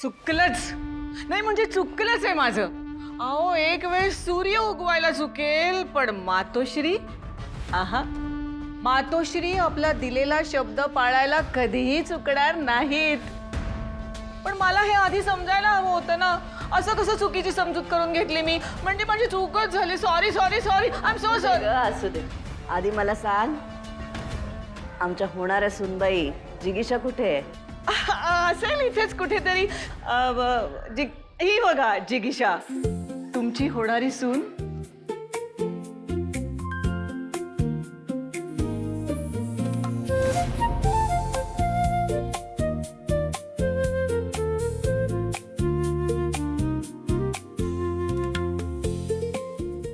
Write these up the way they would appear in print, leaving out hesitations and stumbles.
चुकलंच नाही म्हणजे चुकलंच आहे माझं. अहो एक वेळ सूर्य उगवायला चुकेल पण मातोश्री आहा मातोश्री आपला दिलेला शब्द पाळायला कधीही चुकणार नाहीत. पण मला हे आधी समजायला हवं होतं ना. असं कसं चुकीची समजूत करून घेतली मी. म्हणजे माझी चूकच झाली. Sorry sorry sorry I am so sorry. असू दे. आधी मला सांग, आमच्या होणाऱ्या सुनबाई जिगीषा कुठे आहे? असेल इथेच कुठेतरी. ही बघा जिगीषा तुमची होणारी सून.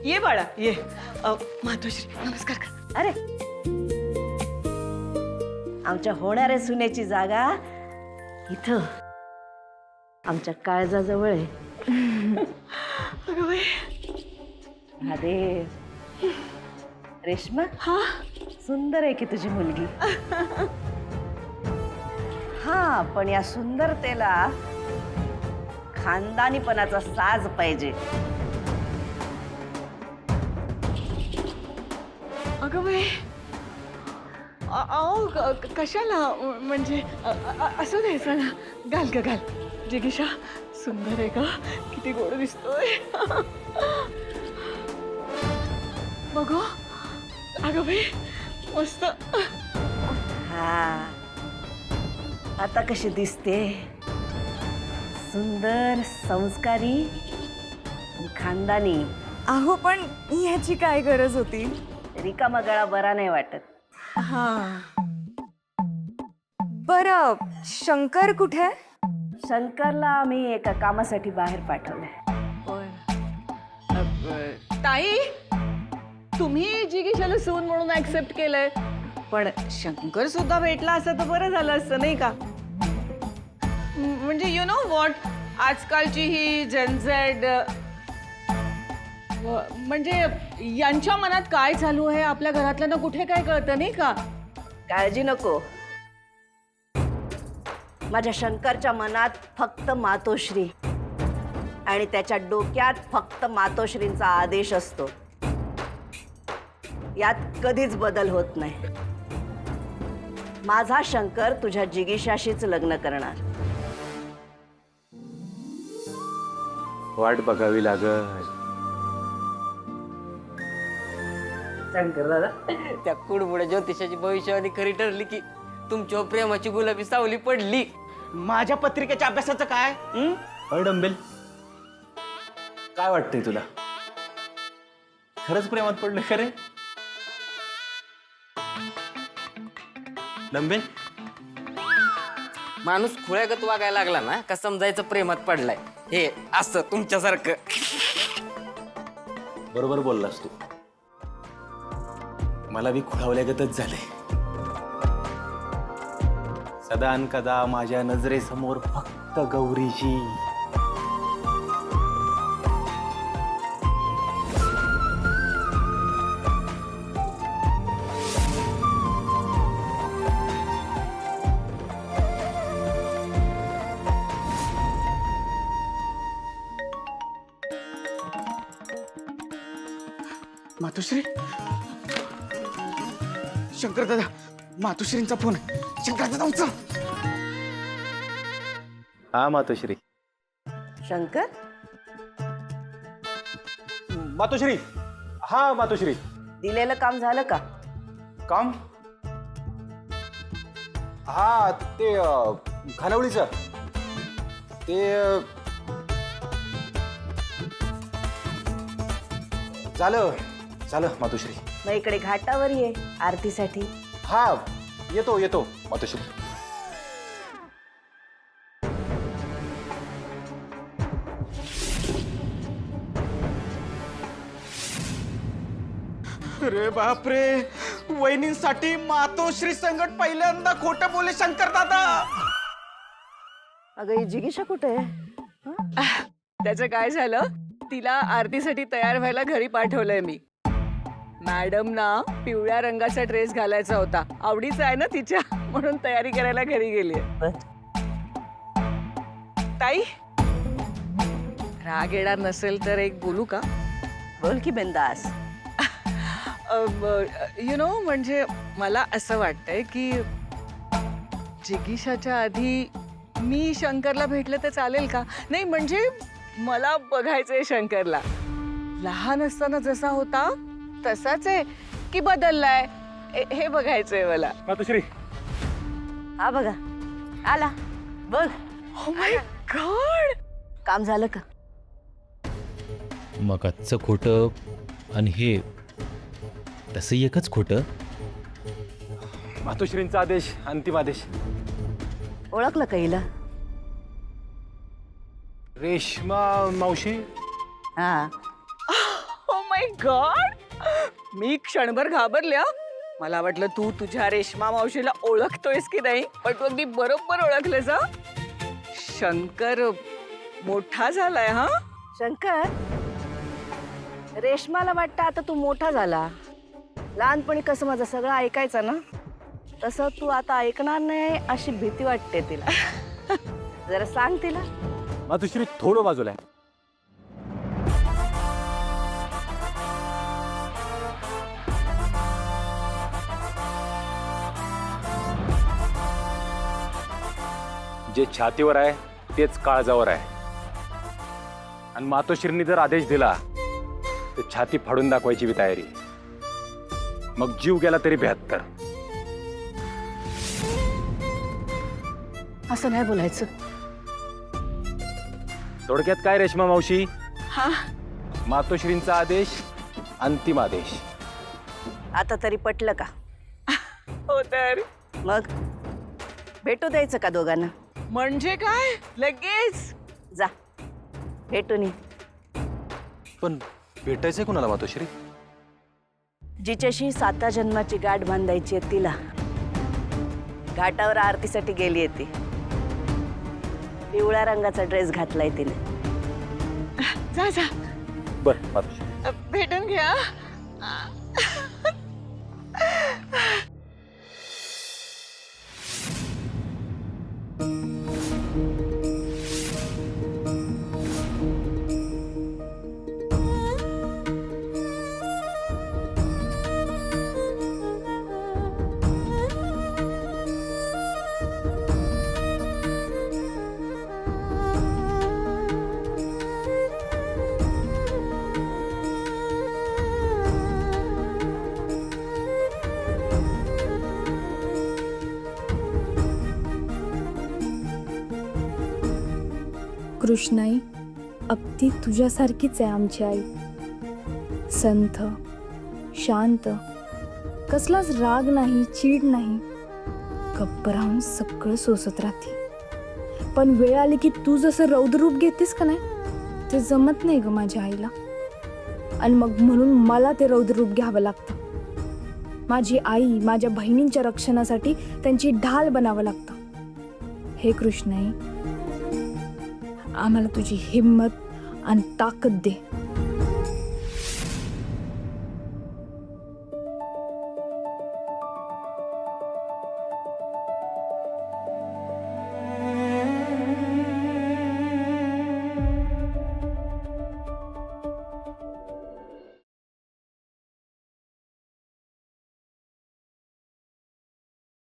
ये बाळा ये. मातोश्री नमस्कार कर. अरे आमच्या होणाऱ्या सुनेची जागा इथं आमच्या काळजाजवळ आहे. अगं बाई. अरे रेश्मा, हा सुंदर आहे की तुझी मुलगी. हा पण या सुंदरतेला खानदानीपणाचा साज पाहिजे. अगं बाई. अहो कशाला म्हणजे असं द्यायचं ना. घाल ग घाल. जिगीषा सुंदर आहे का? किती गोड दिसतोय. बघू. अगं बाई मस्त. हा आता कशी दिसते? सुंदर, संस्कारी, खानदानी. अहो पण ह्याची काय गरज होती? रिकामा गळा बरा नाही वाटत. हा बरं, शंकर कुठे? शंकरला आम्ही एका कामासाठी बाहेर पाठवलंय. ताई तुम्ही जिगीषाला सून म्हणून ऍक्सेप्ट केलंय पण शंकर सुद्धा भेटला असं तर बरं झालं असतं नाही का? म्हणजे यु नो व्हॉट आजकालची ही जनझेड म्हणजे यांच्या मनात काय चालू आहे आपल्या घरातल्यांना कुठे काय कळतं नाही का? काळजी नको. माझ्या शंकरच्या मनात फक्त मातोश्री आणि त्याच्या डोक्यात फक्त मातोश्रींचा आदेश असतो. यात कधीच बदल होत नाही. माझा शंकर तुझ्या जिगीषाशीच लग्न करणार. वाट बघावी लागल. शंकर दादा, त्या कुडमुड्या ज्योतिषाची भविष्यवाणी खरी ठरली की तुमच्या प्रेमाची गुलाबी सावली पडली. माझ्या पत्रिकेच्या अभ्यासाचं काय? अय डंबेल, काय वाटतंय तुला? खरंच प्रेमात पडलं खरे? डंबेल माणूस खुळ्यागत वागायला लागला ना का समजायचं प्रेमात पडलाय. हे असं तुमच्यासारखं. बरोबर बोललास तू. मला बी खुळावल्यागतच झालंय. सदा न कदा माझ्या नजरेसमोर फक्त गौरीची. मातोश्री. शंकर दादा मातोश्रींचा फोन आहे. शंकर दादा उचल. हा मातोश्री. शंकर मातोश्री. हा मातोश्री. दिलेलं काम झालं का? काम? हा ते खानावळीचं ते झालं झालं मातोश्री. मग इकडे घाटावर ये आरतीसाठी. हा येतो येतो मातोश्री. अरे बापरे. वहिनींसाठी मातोश्री संकट पहिल्यांदा खोटं बोले शंकर दादा. अगं ही जिगीषा कुठे आहे? त्याचं काय झालं तिला आरतीसाठी तयार व्हायला घरी पाठवलंय मी. मॅडम ना पिवळ्या रंगाचा ड्रेस घालायचा होता. आवडीचा आहे ना तिच्या म्हणून तयारी करायला घरी गेली. ताई राग येणार नसेल तर एक बोलू का? बोल की बिंदास. यु नो म्हणजे मला असं वाटतंय की जिगीशाच्या आधी मी शंकरला भेटलं तर चालेल का? नाही म्हणजे मला बघायचंय शंकरला. लहान असताना जसा होता तसाच आहे की बदललाय हे बघायचंय मला. मातोश्री हा बघा आला बघ. Oh my God. काम झालं का? मग आजचं खोटं आणि हे तसं एकच खोटं. मातोश्रींचा आदेश अंतिम आदेश. ओळखलं का हिला? रेश्मा मावशी. हा ओ माय गॉड. मी क्षणभर घाबरल्या. मला वाटलं तू तुझ्या रेश्मा मावशीला ओळखतोयस की नाही, पण तू अगदी बरोबर ओळखलंस. हा शंकर मोठा झालाय. हा शंकर, रेशमाला वाटतं आता तू मोठा झाला. लहानपणी कसं माझं सगळं ऐकायचं ना, तसं तू आता ऐकणार नाही अशी भीती वाटते तिला. जरा सांग तिला. मातोश्री थोडं बाजूला आहे. जे छातीवर आहे तेच काळजावर आहे. आणि मातोश्रींनी जर आदेश दिला तर छाती फाडून दाखवायची बी तयारी. मग जीव गेला तरी 72. असं नाही बोलायचं. थोडक्यात काय रेश्मा मावशी, हा मातोश्रींचा आदेश अंतिम आदेश. आता तरी पटलं का? हो तर मग भेटू द्यायचं का दोघांना? म्हणजे काय लगेच? जा भेटून ये. पण भेटायचंय कुणाला मातोश्री? जिच्याशी 7 जन्माची गाठ बांधायची आहे तिला. घाटावर आरतीसाठी गेली ती. पिवळ्या रंगाचा ड्रेस घातलाय तिने. जा जा बर मातोश्री. भेटून घ्या. कृष्णाई अगदी तुझ्यासारखीच आहे आमची आई. संथ, शांत, कसलाच राग नाही, चीड नाही, गप्प राहून सगळं सोसत राहते. पण वेळ आली की तू जसं रौद्ररूप घेतेस का नाही, ते जमत नाही ग माझ्या आईला. आणि मग म्हणून मला ते रौद्ररूप घ्यावं लागतं. माझी आई माझ्या बहिणींच्या रक्षणासाठी त्यांची ढाल बनावं लागतं. हे कृष्णाई, आम्हाला तुझी हिम्मत आणि ताकद दे.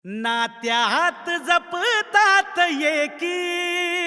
नात्यात जपतात एकी,